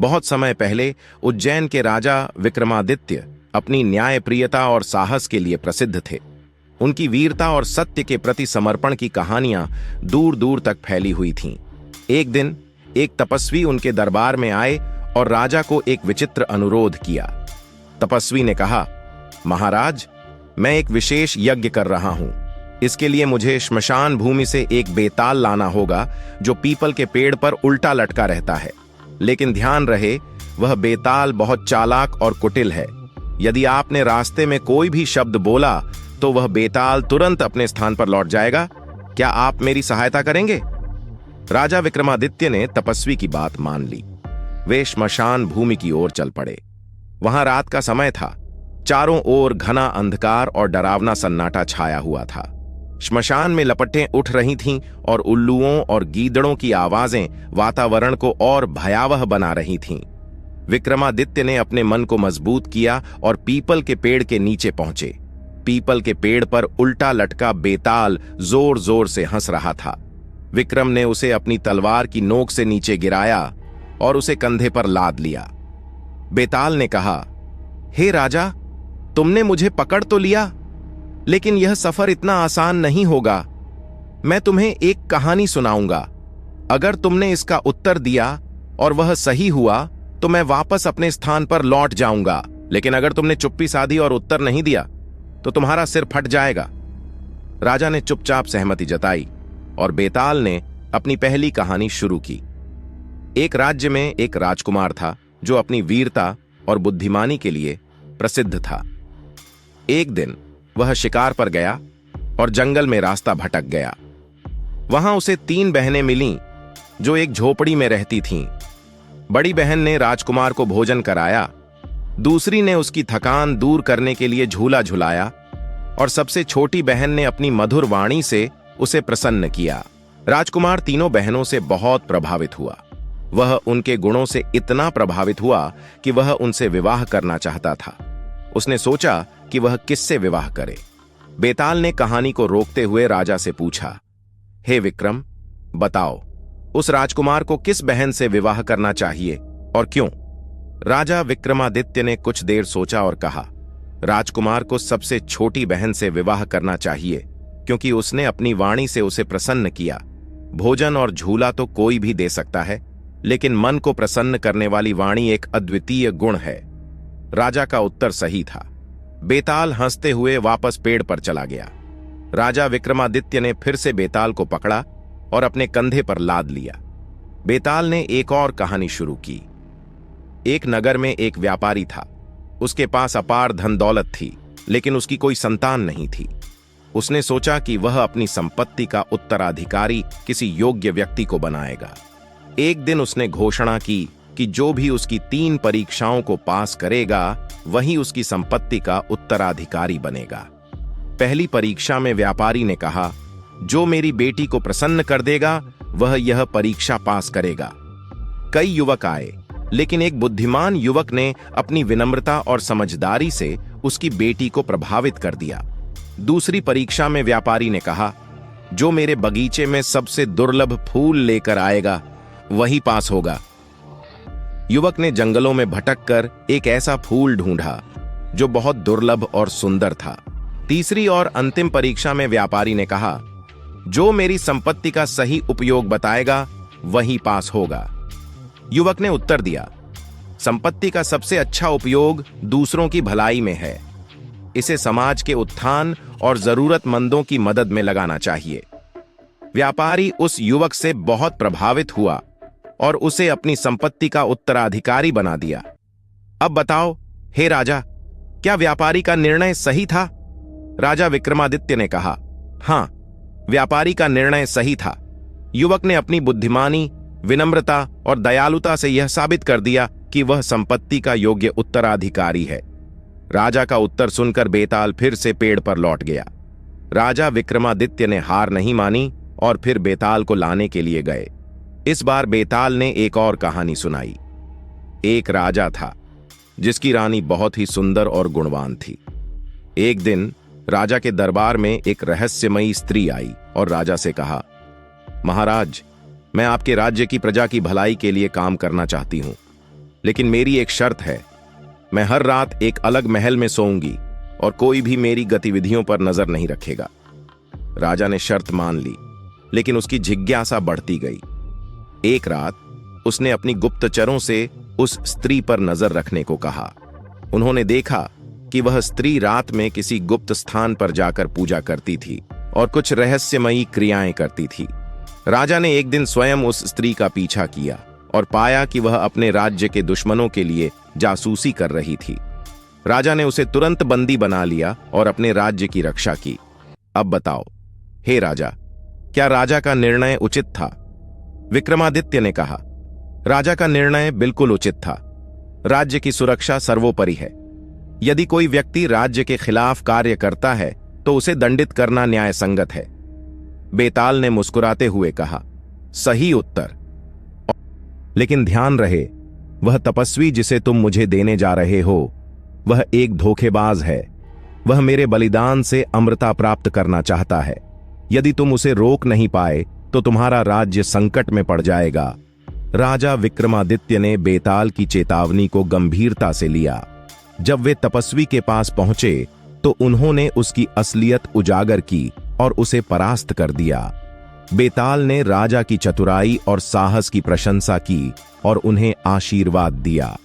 बहुत समय पहले उज्जैन के राजा विक्रमादित्य अपनी न्यायप्रियता और साहस के लिए प्रसिद्ध थे। उनकी वीरता और सत्य के प्रति समर्पण की कहानियां दूर दूर तक फैली हुई थीं। एक दिन एक तपस्वी उनके दरबार में आए और राजा को एक विचित्र अनुरोध किया। तपस्वी ने कहा, महाराज, मैं एक विशेष यज्ञ कर रहा हूं। इसके लिए मुझे श्मशान भूमि से एक बेताल लाना होगा जो पीपल के पेड़ पर उल्टा लटका रहता है। लेकिन ध्यान रहे, वह बेताल बहुत चालाक और कुटिल है। यदि आपने रास्ते में कोई भी शब्द बोला तो वह बेताल तुरंत अपने स्थान पर लौट जाएगा। क्या आप मेरी सहायता करेंगे? राजा विक्रमादित्य ने तपस्वी की बात मान ली। वे श्मशान भूमि की ओर चल पड़े। वहां रात का समय था। चारों ओर घना अंधकार और डरावना सन्नाटा छाया हुआ था। श्मशान में लपटें उठ रही थीं और उल्लुओं और गीदड़ों की आवाजें वातावरण को और भयावह बना रही थीं। विक्रमादित्य ने अपने मन को मजबूत किया और पीपल के पेड़ के नीचे पहुंचे। पीपल के पेड़ पर उल्टा लटका बेताल जोर जोर से हंस रहा था। विक्रम ने उसे अपनी तलवार की नोक से नीचे गिराया और उसे कंधे पर लाद लिया। बेताल ने कहा, हे राजा, तुमने मुझे पकड़ तो लिया, लेकिन यह सफर इतना आसान नहीं होगा। मैं तुम्हें एक कहानी सुनाऊंगा। अगर तुमने इसका उत्तर दिया और वह सही हुआ तो मैं वापस अपने स्थान पर लौट जाऊंगा, लेकिन अगर तुमने चुप्पी साधी और उत्तर नहीं दिया तो तुम्हारा सिर फट जाएगा। राजा ने चुपचाप सहमति जताई और बेताल ने अपनी पहली कहानी शुरू की। एक राज्य में एक राजकुमार था जो अपनी वीरता और बुद्धिमानी के लिए प्रसिद्ध था। एक दिन वह शिकार पर गया और जंगल में रास्ता भटक गया। वहां उसे 3 बहनें मिलीं जो एक झोपड़ी में रहती थीं। बड़ी बहन ने राजकुमार को भोजन कराया, दूसरी ने उसकी थकान दूर करने के लिए झूला झुलाया और सबसे छोटी बहन ने अपनी मधुर वाणी से उसे प्रसन्न किया। राजकुमार तीनों बहनों से बहुत प्रभावित हुआ। वह उनके गुणों से इतना प्रभावित हुआ कि वह उनसे विवाह करना चाहता था। उसने सोचा कि वह किससे विवाह करे। बेताल ने कहानी को रोकते हुए राजा से पूछा, हे विक्रम, बताओ, उस राजकुमार को किस बहन से विवाह करना चाहिए और क्यों? राजा विक्रमादित्य ने कुछ देर सोचा और कहा, राजकुमार को सबसे छोटी बहन से विवाह करना चाहिए, क्योंकि उसने अपनी वाणी से उसे प्रसन्न किया। भोजन और झूला तो कोई भी दे सकता है, लेकिन मन को प्रसन्न करने वाली वाणी एक अद्वितीय गुण है। राजा का उत्तर सही था। बेताल हंसते हुए वापस पेड़ पर चला गया। राजा विक्रमादित्य ने फिर से बेताल को पकड़ा और अपने कंधे पर लाद लिया। बेताल ने एक और कहानी शुरू की। एक नगर में एक व्यापारी था। उसके पास अपार धन दौलत थी, लेकिन उसकी कोई संतान नहीं थी। उसने सोचा कि वह अपनी संपत्ति का उत्तराधिकारी किसी योग्य व्यक्ति को बनाएगा। एक दिन उसने घोषणा की कि जो भी उसकी 3 परीक्षाओं को पास करेगा वही उसकी संपत्ति का उत्तराधिकारी बनेगा। पहली परीक्षा में व्यापारी ने कहा, जो मेरी बेटी को प्रसन्न कर देगा वह यह परीक्षा पास करेगा। कई युवक आए, लेकिन एक बुद्धिमान युवक ने अपनी विनम्रता और समझदारी से उसकी बेटी को प्रभावित कर दिया। दूसरी परीक्षा में व्यापारी ने कहा, जो मेरे बगीचे में सबसे दुर्लभ फूल लेकर आएगा वही पास होगा। युवक ने जंगलों में भटककर एक ऐसा फूल ढूंढा जो बहुत दुर्लभ और सुंदर था। तीसरी और अंतिम परीक्षा में व्यापारी ने कहा, जो मेरी संपत्ति का सही उपयोग बताएगा वही पास होगा। युवक ने उत्तर दिया, संपत्ति का सबसे अच्छा उपयोग दूसरों की भलाई में है। इसे समाज के उत्थान और जरूरतमंदों की मदद में लगाना चाहिए। व्यापारी उस युवक से बहुत प्रभावित हुआ और उसे अपनी संपत्ति का उत्तराधिकारी बना दिया। अब बताओ, हे राजा, क्या व्यापारी का निर्णय सही था? राजा विक्रमादित्य ने कहा, हां, व्यापारी का निर्णय सही था। युवक ने अपनी बुद्धिमानी, विनम्रता और दयालुता से यह साबित कर दिया कि वह संपत्ति का योग्य उत्तराधिकारी है। राजा का उत्तर सुनकर बेताल फिर से पेड़ पर लौट गया। राजा विक्रमादित्य ने हार नहीं मानी और फिर बेताल को लाने के लिए गए। इस बार बेताल ने एक और कहानी सुनाई। एक राजा था जिसकी रानी बहुत ही सुंदर और गुणवान थी। एक दिन राजा के दरबार में एक रहस्यमयी स्त्री आई और राजा से कहा, महाराज, मैं आपके राज्य की प्रजा की भलाई के लिए काम करना चाहती हूं। लेकिन मेरी एक शर्त है, मैं हर रात एक अलग महल में सोऊंगी और कोई भी मेरी गतिविधियों पर नजर नहीं रखेगा। राजा ने शर्त मान ली, लेकिन उसकी जिज्ञासा बढ़ती गई। एक रात उसने अपनी गुप्तचरों से उस स्त्री पर नजर रखने को कहा। उन्होंने देखा कि वह स्त्री रात में किसी गुप्त स्थान पर जाकर पूजा करती थी और कुछ रहस्यमयी क्रियाएं करती थी। राजा ने एक दिन स्वयं उस स्त्री का पीछा किया और पाया कि वह अपने राज्य के दुश्मनों के लिए जासूसी कर रही थी। राजा ने उसे तुरंत बंदी बना लिया और अपने राज्य की रक्षा की। अब बताओ, हे राजा, क्या राजा का निर्णय उचित था? विक्रमादित्य ने कहा, राजा का निर्णय बिल्कुल उचित था। राज्य की सुरक्षा सर्वोपरि है। यदि कोई व्यक्ति राज्य के खिलाफ कार्य करता है तो उसे दंडित करना न्याय संगत है। बेताल ने मुस्कुराते हुए कहा, सही उत्तर। लेकिन ध्यान रहे, वह तपस्वी जिसे तुम मुझे देने जा रहे हो वह एक धोखेबाज है। वह मेरे बलिदान से अमृता प्राप्त करना चाहता है। यदि तुम उसे रोक नहीं पाए तो तुम्हारा राज्य संकट में पड़ जाएगा। राजा विक्रमादित्य ने बेताल की चेतावनी को गंभीरता से लिया। जब वे तपस्वी के पास पहुंचे तो उन्होंने उसकी असलियत उजागर की और उसे परास्त कर दिया। बेताल ने राजा की चतुराई और साहस की प्रशंसा की और उन्हें आशीर्वाद दिया।